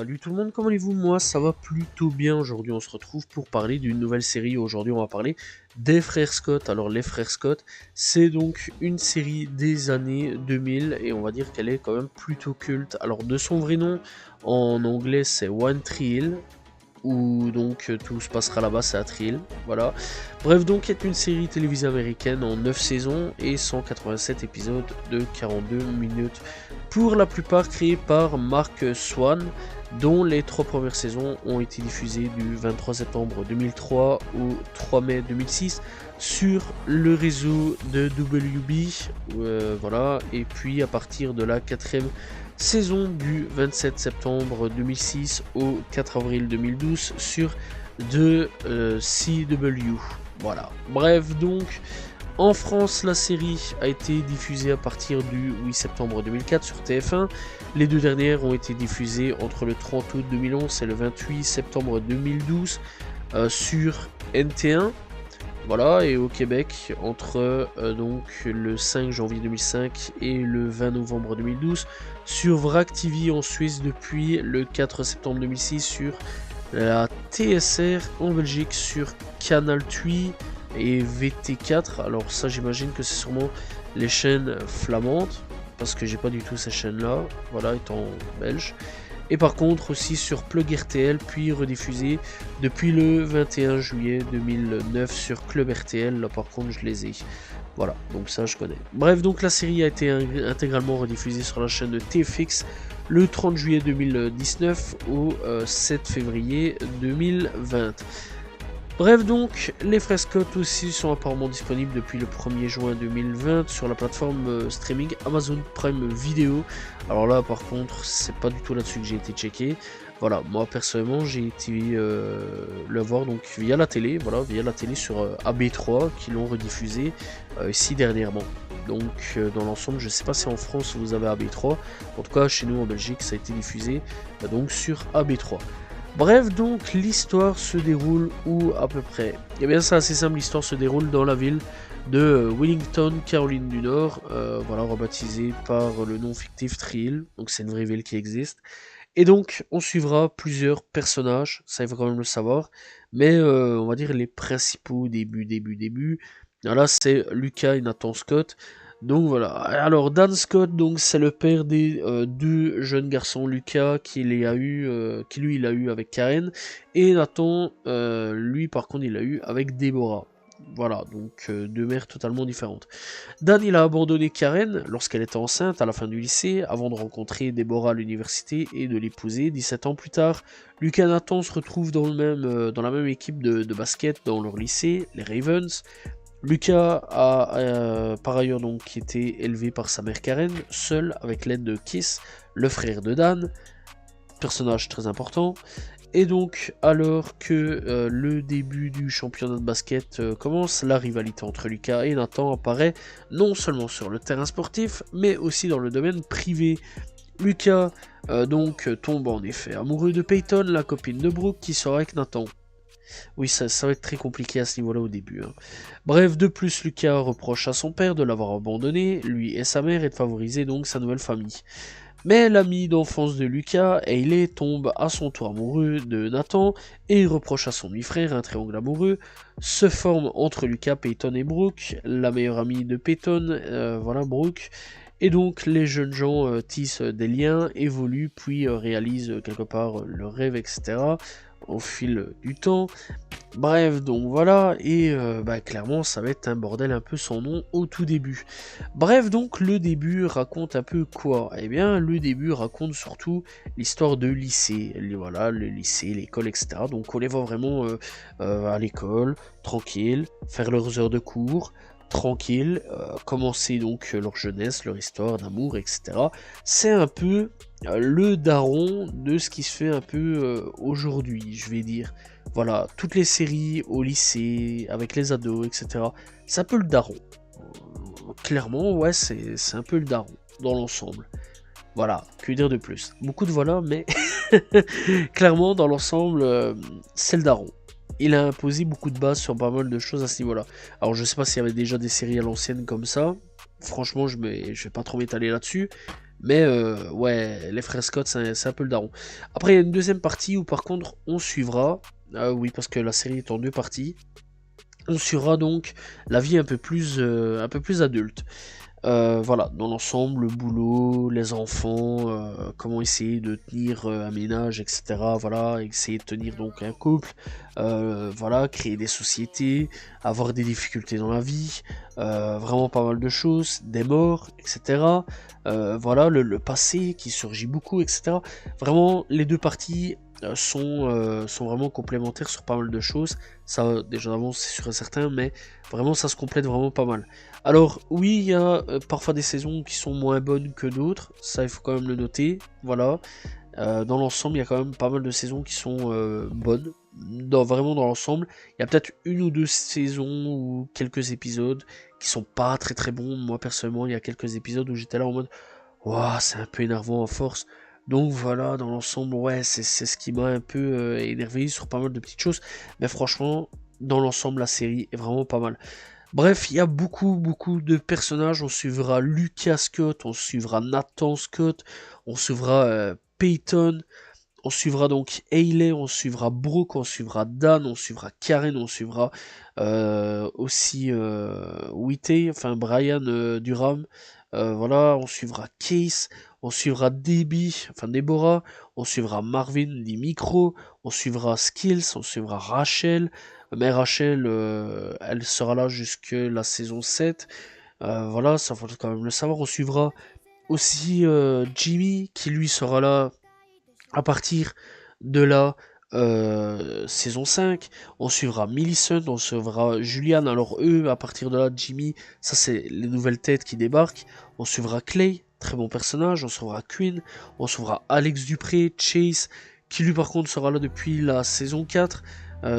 Salut tout le monde, comment allez-vous? Moi ça va plutôt bien. Aujourd'hui on se retrouve pour parler d'une nouvelle série. Aujourd'hui on va parler des frères Scott. Alors les frères Scott, c'est donc une série des années 2000 et on va dire qu'elle est quand même plutôt culte. Alors de son vrai nom en anglais c'est One Tree Hill, où donc tout se passera là-bas, c'est à Trill, voilà. Bref, donc est une série télévisée américaine en 9 saisons et 187 épisodes de 42 minutes, pour la plupart créés par Mark Swan, dont les 3 premières saisons ont été diffusées du 23 septembre 2003 au 3 mai 2006 sur le réseau de WB, voilà, et puis à partir de la 4e saison du 27 septembre 2006 au 4 avril 2012 sur de CW. Voilà. Bref, donc en France, la série a été diffusée à partir du 8 septembre 2004 sur TF1. Les deux dernières ont été diffusées entre le 30 août 2011 et le 28 septembre 2012 sur NT1. Voilà, et au Québec, entre donc le 5 janvier 2005 et le 20 novembre 2012, sur VRAC TV en Suisse depuis le 4 septembre 2006, sur la TSR en Belgique, sur Canal 3 et VT4. Alors ça j'imagine que c'est sûrement les chaînes flamandes, parce que j'ai pas du tout ces chaînes-là, voilà, étant belge. Et par contre aussi sur Plug RTL, puis rediffusé depuis le 21 juillet 2009 sur Club RTL, là par contre je les ai. Voilà, donc ça je connais. Bref, donc la série a été intégralement rediffusée sur la chaîne de TFX le 30 juillet 2019 au 7 février 2020. Bref, donc, les frères Scott aussi sont apparemment disponibles depuis le 1er juin 2020 sur la plateforme streaming Amazon Prime Video. Alors là, par contre, c'est pas du tout là-dessus que j'ai été checké. Voilà, moi personnellement, j'ai été le voir donc via la télé, voilà, via la télé sur AB3 qui l'ont rediffusé ici dernièrement. Donc, dans l'ensemble, je sais pas si en France vous avez AB3. En tout cas, chez nous en Belgique, ça a été diffusé donc sur AB3. Bref, donc l'histoire se déroule où à peu près? Eh bien c'est assez simple, l'histoire se déroule dans la ville de Wellington, Caroline du Nord, voilà, rebaptisée par le nom fictif Trill, donc c'est une vraie ville qui existe. Et donc on suivra plusieurs personnages, ça il faut quand même le savoir, mais on va dire les principaux début. Voilà, c'est Lucas et Nathan Scott. Donc voilà, alors Dan Scott, donc c'est le père des deux jeunes garçons, Lucas qui lui il a eu avec Karen, et Nathan, lui par contre il a eu avec Deborah. Voilà, donc deux mères totalement différentes. Dan il a abandonné Karen lorsqu'elle était enceinte à la fin du lycée, avant de rencontrer Deborah à l'université et de l'épouser 17 ans plus tard. Lucas et Nathan se retrouvent dans la même équipe de basket dans leur lycée, les Ravens. Lucas a par ailleurs donc été élevé par sa mère Karen, seul avec l'aide de Kiss, le frère de Dan, personnage très important. Et donc, alors que le début du championnat de basket commence, la rivalité entre Lucas et Nathan apparaît non seulement sur le terrain sportif, mais aussi dans le domaine privé. Lucas donc tombe en effet amoureux de Peyton, la copine de Brooke, qui sera avec Nathan. Oui, ça va être très compliqué à ce niveau-là au début. Bref, de plus, Lucas reproche à son père de l'avoir abandonné, lui et sa mère, et de favoriser donc sa nouvelle famille. Mais l'ami d'enfance de Lucas, Hayley, tombe à son tour amoureux de Nathan et reproche à son demi-frère un triangle amoureux. Se forme entre Lucas, Peyton et Brooke, la meilleure amie de Peyton, voilà Brooke. Et donc les jeunes gens tissent des liens, évoluent, puis réalisent quelque part leurs rêves, etc. au fil du temps. Bref, donc voilà, et clairement ça va être un bordel un peu sans nom au tout début. Bref, donc le début raconte un peu quoi? Eh bien, le début raconte surtout l'histoire de lycée, voilà, le lycée, l'école, etc. Donc on les voit vraiment à l'école, tranquille, faire leurs heures de cours, tranquille, commencer donc leur jeunesse, leur histoire d'amour, etc. C'est un peu le daron de ce qui se fait un peu aujourd'hui, je vais dire. Voilà, toutes les séries au lycée, avec les ados, etc. C'est un peu le daron. Clairement, ouais, c'est un peu le daron, dans l'ensemble. Voilà, que dire de plus? Beaucoup de voilà, mais clairement, dans l'ensemble, c'est le daron. Il a imposé beaucoup de bases sur pas mal de choses à ce niveau-là. Alors, je sais pas s'il y avait déjà des séries à l'ancienne comme ça. Franchement, je vais pas trop m'étaler là-dessus. Mais ouais, les frères Scott, c'est un peu le daron. Après, il y a une deuxième partie où par contre, on suivra, oui, parce que la série est en deux parties, on suivra donc la vie un peu plus adulte. Voilà, dans l'ensemble, le boulot, les enfants, comment essayer de tenir un ménage, etc. Voilà, essayer de tenir donc un couple, voilà, créer des sociétés, avoir des difficultés dans la vie, vraiment pas mal de choses, des morts, etc. Voilà, le passé qui surgit beaucoup, etc. Vraiment, les deux parties sont vraiment complémentaires sur pas mal de choses. Ça, déjà d'avance, c'est sûr et certain, mais vraiment, ça se complète vraiment pas mal. Alors oui, il y a parfois des saisons qui sont moins bonnes que d'autres, ça il faut quand même le noter, voilà. Dans l'ensemble, il y a quand même pas mal de saisons qui sont bonnes, vraiment dans l'ensemble. Il y a peut-être une ou deux saisons ou quelques épisodes qui sont pas très très bons. Moi personnellement, il y a quelques épisodes où j'étais là en mode waouh, c'est un peu énervant à force. Donc voilà, dans l'ensemble, ouais, c'est ce qui m'a un peu énervé sur pas mal de petites choses. Mais franchement, dans l'ensemble, la série est vraiment pas mal. Bref, il y a beaucoup de personnages. On suivra Lucas Scott, on suivra Nathan Scott, on suivra Peyton, on suivra donc Hayley, on suivra Brooke, on suivra Dan, on suivra Karen, on suivra aussi Whitey, enfin Brian Durham. Voilà, on suivra Case, on suivra Debbie, enfin Deborah, on suivra Marvin, dit Micro, on suivra Skills, on suivra Rachel. Mais Rachel, elle sera là jusque la saison 7. Voilà, ça faut quand même le savoir. On suivra aussi Jimmy, qui lui sera là à partir de la saison 5. On suivra Millicent, on suivra Julian. Alors eux, à partir de là, Jimmy, ça c'est les nouvelles têtes qui débarquent. On suivra Clay, très bon personnage. On suivra Quinn, on suivra Alex Dupré, Chase, qui lui par contre sera là depuis la saison 4.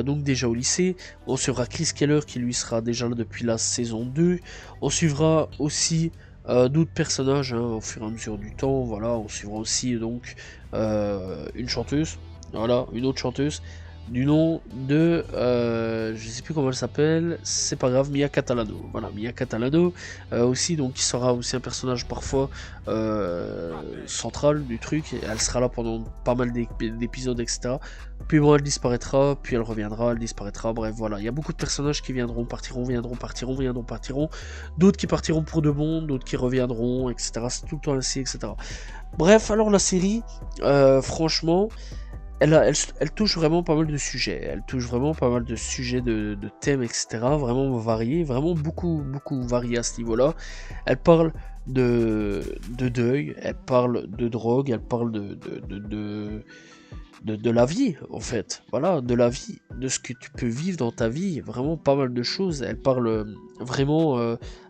Donc déjà au lycée, on suivra Chris Keller qui lui sera déjà là depuis la saison 2, on suivra aussi d'autres personnages hein, au fur et à mesure du temps, voilà, on suivra aussi donc une chanteuse, voilà, une autre chanteuse, du nom de, je sais plus comment elle s'appelle, c'est pas grave, Mia Catalano, voilà, Mia Catalano, aussi, donc qui sera aussi un personnage parfois central du truc, et elle sera là pendant pas mal d'épisodes, etc. Puis bon, elle disparaîtra, puis elle reviendra, elle disparaîtra, bref, voilà, il y a beaucoup de personnages qui viendront, partiront, viendront, partiront, viendront, partiront, d'autres qui partiront pour de bon, d'autres qui reviendront, etc. C'est tout le temps ainsi, etc. Bref, alors la série, franchement, elle touche vraiment pas mal de sujets. Elle touche vraiment pas mal de sujets, de thèmes, etc. Vraiment variés, vraiment beaucoup variés à ce niveau-là. Elle parle de deuil, elle parle de drogue, elle parle de la vie, en fait. Voilà, de la vie, de ce que tu peux vivre dans ta vie. Vraiment pas mal de choses. Elle parle vraiment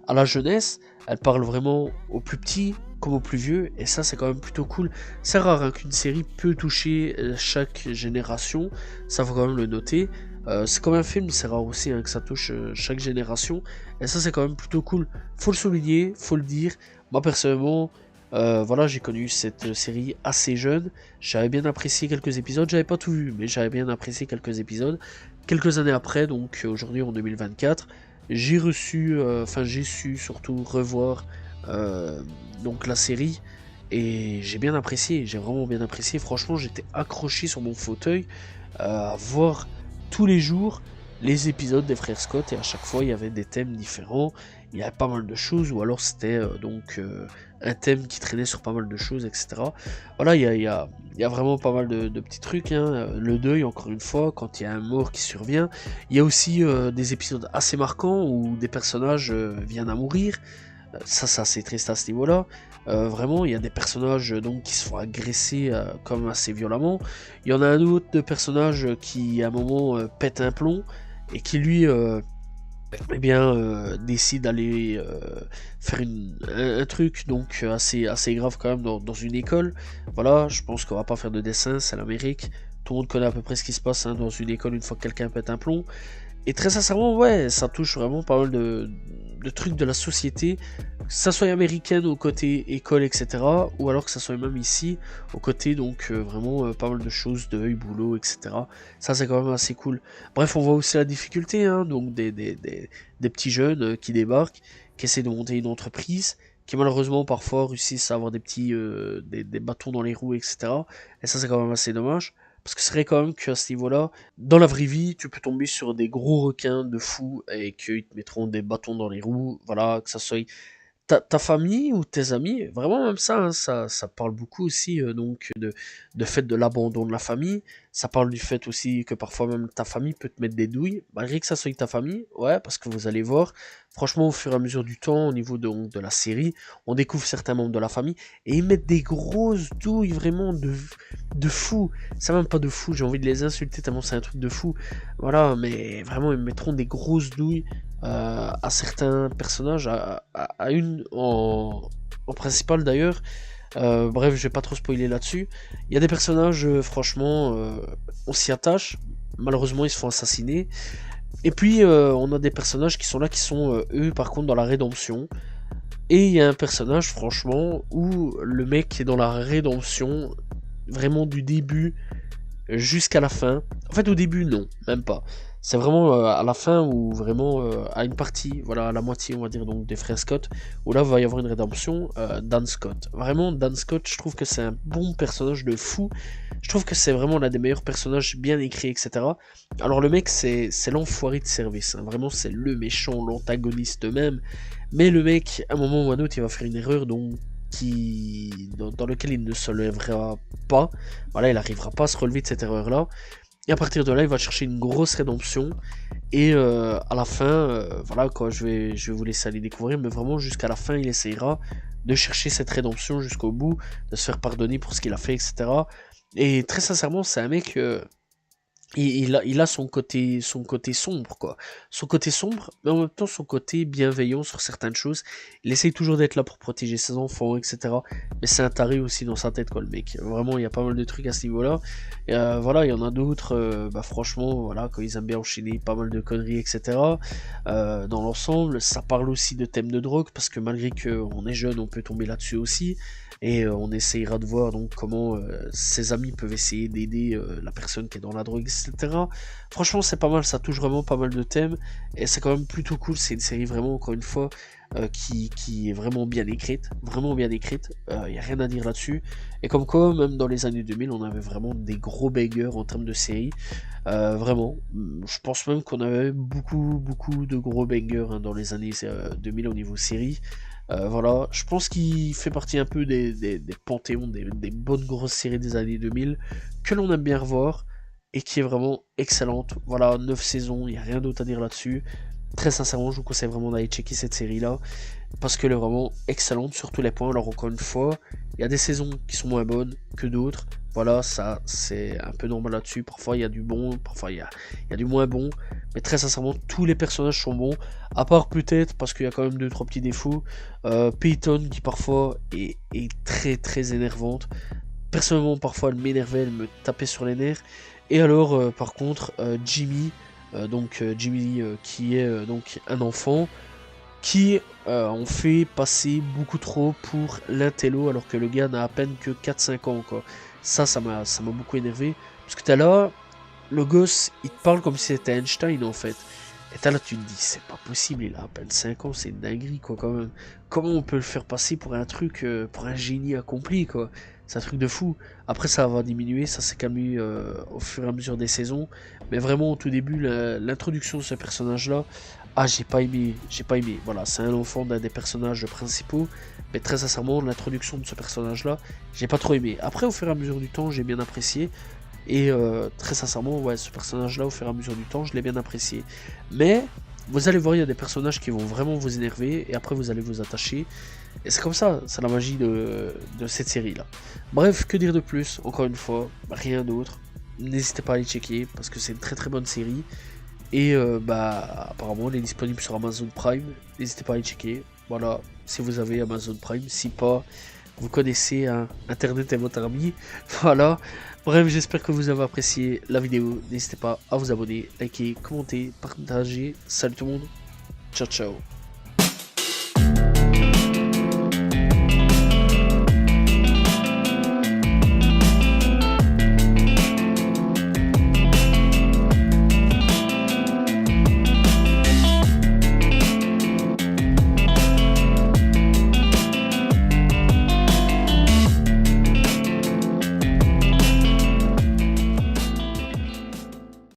à la jeunesse. Elle parle vraiment aux plus petits comme aux plus vieux. Et ça, c'est quand même plutôt cool. C'est rare hein, qu'une série peut toucher chaque génération. Ça, faut quand même le noter. C'est comme un film, c'est rare aussi hein, que ça touche chaque génération. Et ça, c'est quand même plutôt cool. Faut le souligner, faut le dire. Moi, personnellement, voilà, j'ai connu cette série assez jeune. J'avais bien apprécié quelques épisodes. J'avais pas tout vu, mais j'avais bien apprécié quelques épisodes. Quelques années après, donc aujourd'hui en 2024, j'ai reçu, enfin j'ai su surtout revoir donc la série et j'ai bien apprécié. J'ai vraiment bien apprécié. Franchement, j'étais accroché sur mon fauteuil à voir tous les jours les épisodes des frères Scott et à chaque fois il y avait des thèmes différents. Il y avait pas mal de choses ou alors c'était donc un thème qui traînait sur pas mal de choses, etc. Voilà, il y a vraiment pas mal de petits trucs. Hein. Le deuil, encore une fois, quand il y a un mort qui survient. Il y a aussi des épisodes assez marquants où des personnages viennent à mourir. Ça, c'est assez triste à ce niveau-là. Vraiment, il y a des personnages donc qui se font agresser comme assez violemment. Il y en a un autre de personnage qui, à un moment, pète un plomb et qui, lui, eh bien, décide d'aller faire un truc donc assez grave quand même dans une école. Voilà, je pense qu'on va pas faire de dessin, c'est l'Amérique. Tout le monde connaît à peu près ce qui se passe hein, dans une école une fois que quelqu'un pète un plomb. Et très sincèrement, ouais, ça touche vraiment pas mal de trucs de la société, que ça soit américaine au côté école, etc. Ou alors que ça soit même ici, au côté donc vraiment pas mal de choses, deuil, boulot, etc. Ça c'est quand même assez cool. Bref, on voit aussi la difficulté, hein, donc des petits jeunes qui débarquent, qui essaient de monter une entreprise, qui malheureusement parfois réussissent à avoir des petits des bâtons dans les roues, etc. Et ça c'est quand même assez dommage. Parce que c'est vrai quand même qu'à ce niveau-là, dans la vraie vie, tu peux tomber sur des gros requins de fous et qu'ils te mettront des bâtons dans les roues, voilà, que ça soit ta famille ou tes amis, vraiment même ça, hein, ça parle beaucoup aussi donc de fait de l'abandon de la famille. Ça parle du fait aussi que parfois même ta famille peut te mettre des douilles, malgré que ça soit ta famille, ouais, parce que vous allez voir, franchement au fur et à mesure du temps, au niveau de la série, on découvre certains membres de la famille et ils mettent des grosses douilles vraiment de fou. C'est même pas de fou, j'ai envie de les insulter tellement c'est un truc de fou. Voilà, mais vraiment ils mettront des grosses douilles à certains personnages, à une en principal d'ailleurs. Bref, je vais pas trop spoiler là-dessus. Il y a des personnages, franchement, on s'y attache. Malheureusement, ils se font assassiner. Et puis, on a des personnages qui sont là, qui sont, eux, par contre, dans la rédemption. Et il y a un personnage, franchement, où le mec est dans la rédemption, vraiment du début jusqu'à la fin. En fait, au début, non, même pas. C'est vraiment à la fin ou vraiment à une partie, voilà, à la moitié, on va dire, donc des frères Scott, où là, il va y avoir une rédemption. Dan Scott. Vraiment, Dan Scott, je trouve que c'est un bon personnage de fou. Je trouve que c'est vraiment l'un des meilleurs personnages bien écrits, etc. Alors, le mec, c'est l'enfoiré de service. Hein. Vraiment, c'est le méchant, l'antagoniste même. Mais le mec, à un moment ou à un autre, il va faire une erreur, donc dans lequel il ne se lèvera pas. Voilà, il n'arrivera pas à se relever de cette erreur-là. Et à partir de là, il va chercher une grosse rédemption. Et à la fin, voilà quoi, je vais vous laisser aller découvrir, mais vraiment jusqu'à la fin, il essayera de chercher cette rédemption jusqu'au bout, de se faire pardonner pour ce qu'il a fait, etc. Et très sincèrement, c'est un mec, il a son côté sombre, quoi. Son côté sombre, mais en même temps son côté bienveillant sur certaines choses. Il essaye toujours d'être là pour protéger ses enfants, etc. Mais c'est un taré aussi dans sa tête, quoi, le mec. Vraiment, il y a pas mal de trucs à ce niveau-là. Et voilà, il y en a d'autres, bah franchement, voilà, quand ils aiment bien enchaîner pas mal de conneries, etc. Dans l'ensemble, ça parle aussi de thèmes de drogue, parce que malgré qu'on est jeune, on peut tomber là-dessus aussi. Et on essayera de voir donc comment ses amis peuvent essayer d'aider la personne qui est dans la drogue, etc. Franchement, c'est pas mal, ça touche vraiment pas mal de thèmes, et c'est quand même plutôt cool. C'est une série vraiment, encore une fois, qui est vraiment bien écrite, il n'y a rien à dire là-dessus. Et comme quoi, même dans les années 2000, on avait vraiment des gros bangers en termes de séries. Vraiment, je pense même qu'on avait beaucoup de gros bangers hein, dans les années 2000 au niveau série. Voilà, je pense qu'il fait partie un peu des panthéons, des bonnes grosses séries des années 2000 que l'on aime bien revoir et qui est vraiment excellente. Voilà, 9 saisons, il n'y a rien d'autre à dire là-dessus. Très sincèrement, je vous conseille vraiment d'aller checker cette série-là parce qu'elle est vraiment excellente sur tous les points. Alors encore une fois, il y a des saisons qui sont moins bonnes que d'autres. Voilà, ça c'est un peu normal là-dessus. Parfois il y a du bon, parfois il y a du moins bon. Mais très sincèrement, tous les personnages sont bons. À part peut-être parce qu'il y a quand même 2-3 petits défauts. Peyton qui parfois est très énervante. Personnellement, parfois elle m'énervait, elle me tapait sur les nerfs. Et alors, par contre, Jimmy, Jimmy qui est donc un enfant qui ont fait passer beaucoup trop pour l'intello alors que le gars n'a à peine que 4-5 ans quoi. Ça m'a beaucoup énervé parce que t'as là le gosse il te parle comme si c'était Einstein en fait. Et t'as là tu te dis c'est pas possible, il a à peine 5 ans, c'est une dinguerie quoi quand même. Comment on peut le faire passer pour un truc, pour un génie accompli quoi. C'est un truc de fou. Après ça va diminuer, ça s'est calmé au fur et à mesure des saisons. Mais vraiment au tout début, l'introduction de ce personnage là, ah j'ai pas aimé. Voilà, c'est un enfant d'un des personnages principaux. Mais très sincèrement, l'introduction de ce personnage là, j'ai pas trop aimé. Après au fur et à mesure du temps, j'ai bien apprécié. Et très sincèrement, ouais, ce personnage-là, au fur et à mesure du temps, je l'ai bien apprécié. Mais, vous allez voir, il y a des personnages qui vont vraiment vous énerver, et après vous allez vous attacher. Et c'est comme ça, c'est la magie de cette série-là. Bref, que dire de plus? Encore une fois, rien d'autre. N'hésitez pas à aller checker, parce que c'est une très bonne série. Et apparemment, elle est disponible sur Amazon Prime. N'hésitez pas à aller checker. Voilà, si vous avez Amazon Prime. Si pas, vous connaissez, hein, Internet est votre ami. Voilà. Bref, j'espère que vous avez apprécié la vidéo. N'hésitez pas à vous abonner, liker, commenter, partager. Salut tout le monde. Ciao, ciao.